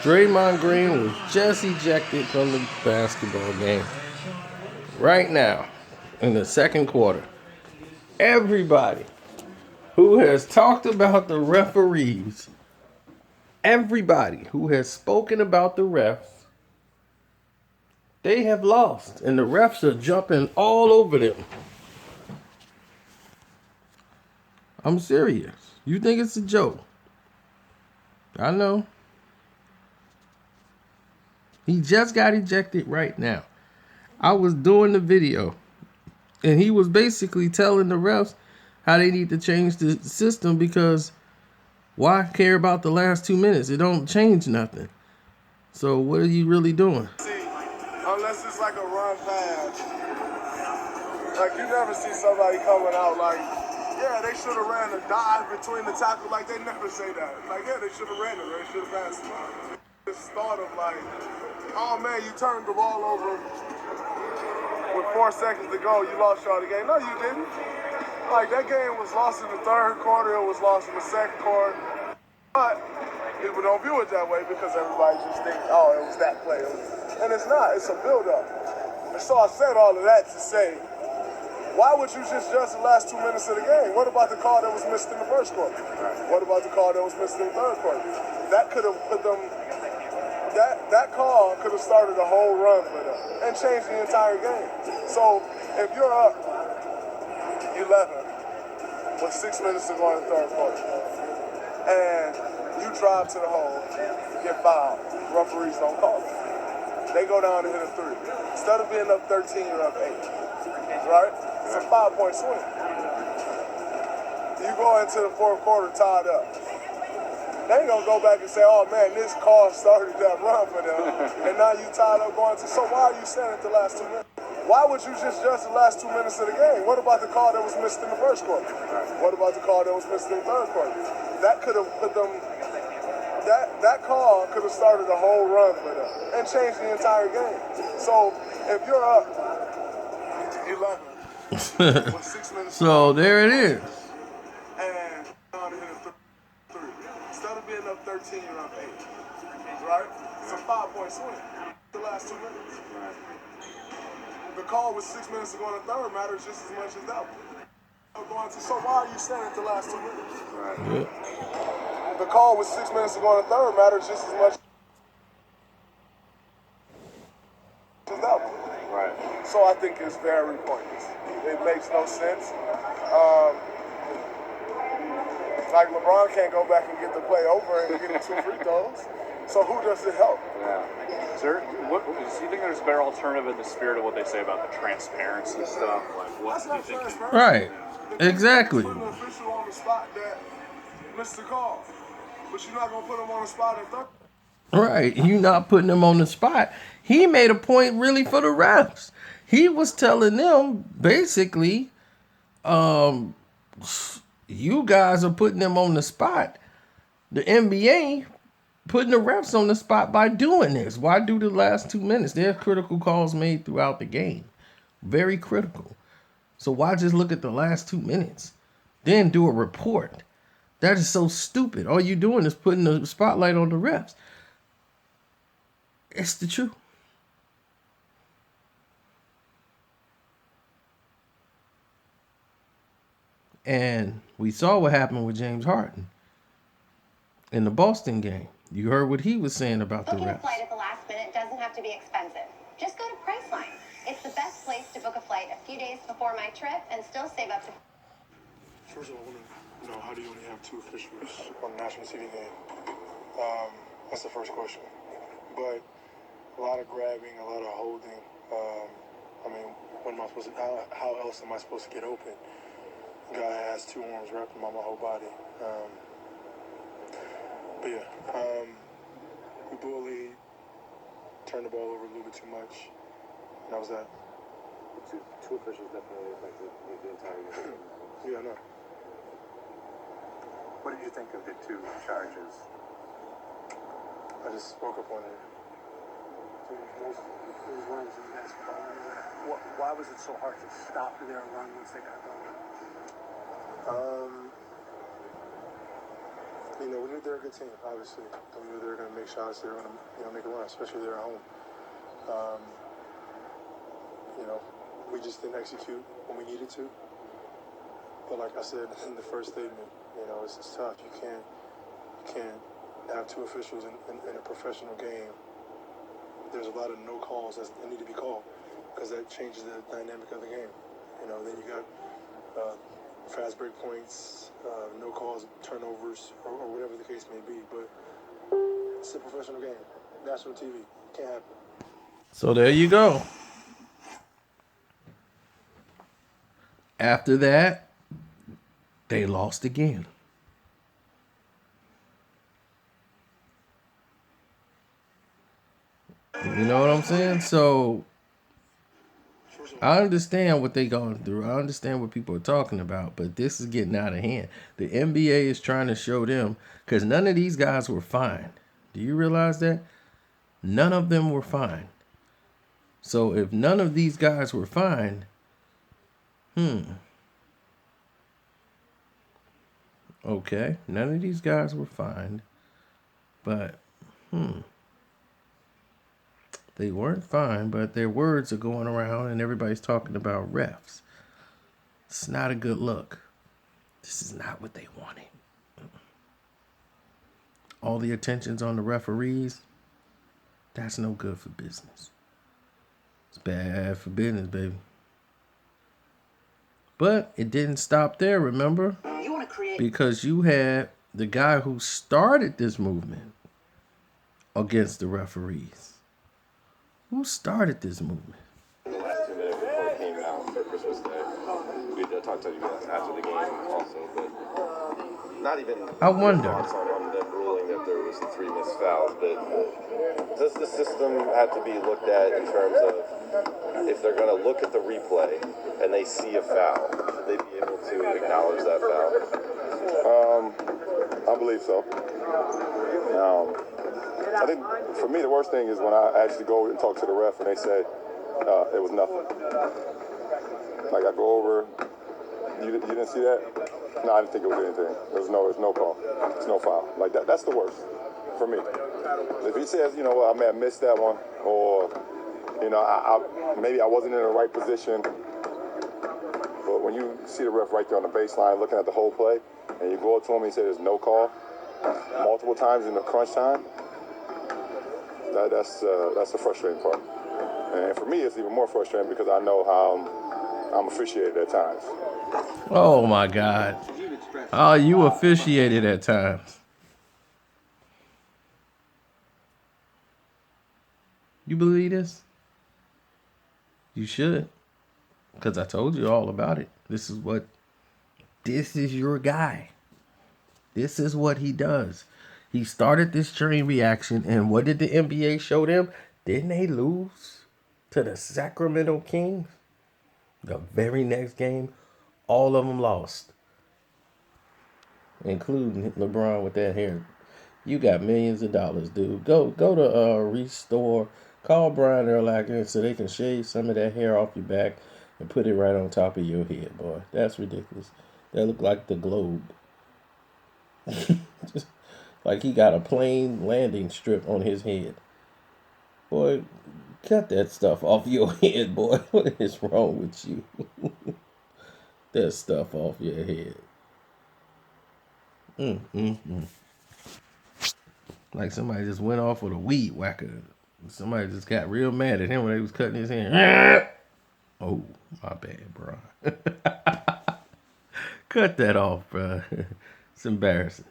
Draymond Green was just ejected from the basketball game right now in the second quarter. Everybody who has talked about the referees, everybody who has spoken about the refs, they have lost, and the refs are jumping all over them. I'm serious. You think it's a joke? I know. He just got ejected right now. I was doing the video, and he was basically telling the refs how they need to change the system because why care about the last 2 minutes? It don't change nothing. So what are you really doing? See, unless it's like a run pass, like you never see somebody coming out like, yeah, they should have ran a dive between the tackle. Like they never say that. Like, yeah, they should have ran it. They should have passed it. This thought of like, oh man, you turned the ball over with 4 seconds to go. You lost y'all the game. No, you didn't. Like that game was lost in the third quarter. It was lost in the second quarter. But people don't view it that way because everybody just thinks, oh, it was that play. And it's not. It's a build-up. And so I said all of that to say, why would you just judge the last 2 minutes of the game? What about the call that was missed in the first quarter? What about the call that was missed in the third quarter? That could have put them, that call could have started a whole run for them and changed the entire game. So if you're up 11 with 6 minutes to go in the third quarter, and you drive to the hole, get fouled, referees don't call it. They go down and hit a 3. Instead of being up 13, you're up 8, right? It's a 5-point swing. You go into the fourth quarter tied up. They ain't gonna go back and say, oh man, this call started that run for them, and now you tied up going to, so why are you saying it the last 2 minutes? Why would you just judge the last 2 minutes of the game? What about the call that was missed in the first quarter? What about the call that was missed in the third quarter? That could have put them, that call could have started a whole run for them and changed the entire game. So if you're up 11 with 6 minutes So there it is. and down to hit a 3, instead of being up 13, you're up 8, right? It's a 5-point swing. The last 2 minutes. The call with 6 minutes to go in the third matters just as much as that one. So why are you saying it the last 2 minutes? Yeah. The call with 6 minutes to go in the third matters just as much as that one. Right. So I think it's very pointless. It makes no sense. Like LeBron can't go back and get the play over and get 2 free throws. So who does it help? Yeah. Sir, do you think there's a better alternative in the spirit of what they say about the transparency stuff? Like, what do you think? Right. Exactly. Put an official on the spot that missed the call, but you're not gonna put him on the spot in third. Right. You not putting them on the spot. He made a point really for the refs. He was telling them basically, you guys are putting them on the spot. The NBA putting the refs on the spot by doing this. Why do the last 2 minutes? There are critical calls made throughout the game. Very critical. So why just look at the last 2 minutes? Then do a report. That is so stupid. All you're doing is putting the spotlight on the refs. It's the truth. And we saw what happened with James Harden in the Boston game. You heard what he was saying about the Booking a refs. flight at the last minute doesn't have to be expensive. Just go to Priceline. It's the best place to book a flight a few days before my trip and still save up to... First of all, I want to know, how do you only have 2 officials on the national TV game? That's the first question. But a lot of grabbing, a lot of holding. I mean, what am I supposed to? How else am I supposed to get open? Guy has 2 arms wrapped around my whole body. But yeah, we bullied, turned the ball over a little bit too much. And that was that. Two officials definitely affected the entire game. Yeah, I know. What did you think of the 2 charges? I just woke up one day. Why was it so hard to stop their run once they got going? we knew they're a good team, obviously. We knew they were going to make shots. They were going to, make a run, especially they're at home. We just didn't execute when we needed to. But like I said in the first statement, it's tough. You can't have two officials in a professional game. There's a lot of no calls that need to be called because that changes the dynamic of the game. Then you got fast break points, no calls, turnovers, or whatever the case may be. But it's a professional game. National TV. Can't happen. So there you go. After that, they lost again. You know what I'm saying? So I understand what they going through. I understand what people are talking about, but this is getting out of hand. The NBA is trying to show them, because none of these guys were fine. Do you realize that? None of them were fine. So if none of these guys were fine, okay, none of these guys were fined, but they weren't fined, but their words are going around and everybody's talking about refs. It's not a good look. This is not what they wanted. All the attention's on the referees. That's no good for business. It's bad for business, baby. But it didn't stop there, remember? Because you had the guy who started this movement against the referees. Who started this movement? The last 2 minutes before it came out for Christmas Day. We talked to you guys after the game also, but not even I wonder. thoughts on them ruling that there was 3 missed fouls, but does the system have to be looked at in terms of if they're going to look at the replay and they see a foul, should they be able to acknowledge that foul? I believe so. I think for me the worst thing is when I actually go and talk to the ref and they say it was nothing. Like I go over, you didn't see that? No, I didn't think it was anything. There's no call. It's no foul. Like that's the worst for me. If he says, I may have missed that one, or maybe I wasn't in the right position. But when you see the ref right there on the baseline looking at the whole play, and you go up to him and say there's no call multiple times in the crunch time, that's the frustrating part. And for me, it's even more frustrating because I know how I'm officiated at times. Oh my God. Oh, you officiated at times. You believe this? You should. Because I told you all about it. This is your guy. This is what he does. He started this chain reaction, and what did the NBA show them? Didn't they lose to the Sacramento Kings? The very next game, all of them lost. Including LeBron with that hair. You got millions of dollars, dude. Go to Restore. Call Brian Urlacher so they can shave some of that hair off your back and put it right on top of your head, boy. That's ridiculous. That look like the globe. Just like he got a plane landing strip on his head. Boy, cut that stuff off your head, boy. What is wrong with you? That stuff off your head. Like somebody just went off with a weed whacker. Somebody just got real mad at him when they was cutting his hair. Oh, my bad, bro. Cut that off, bro. It's embarrassing.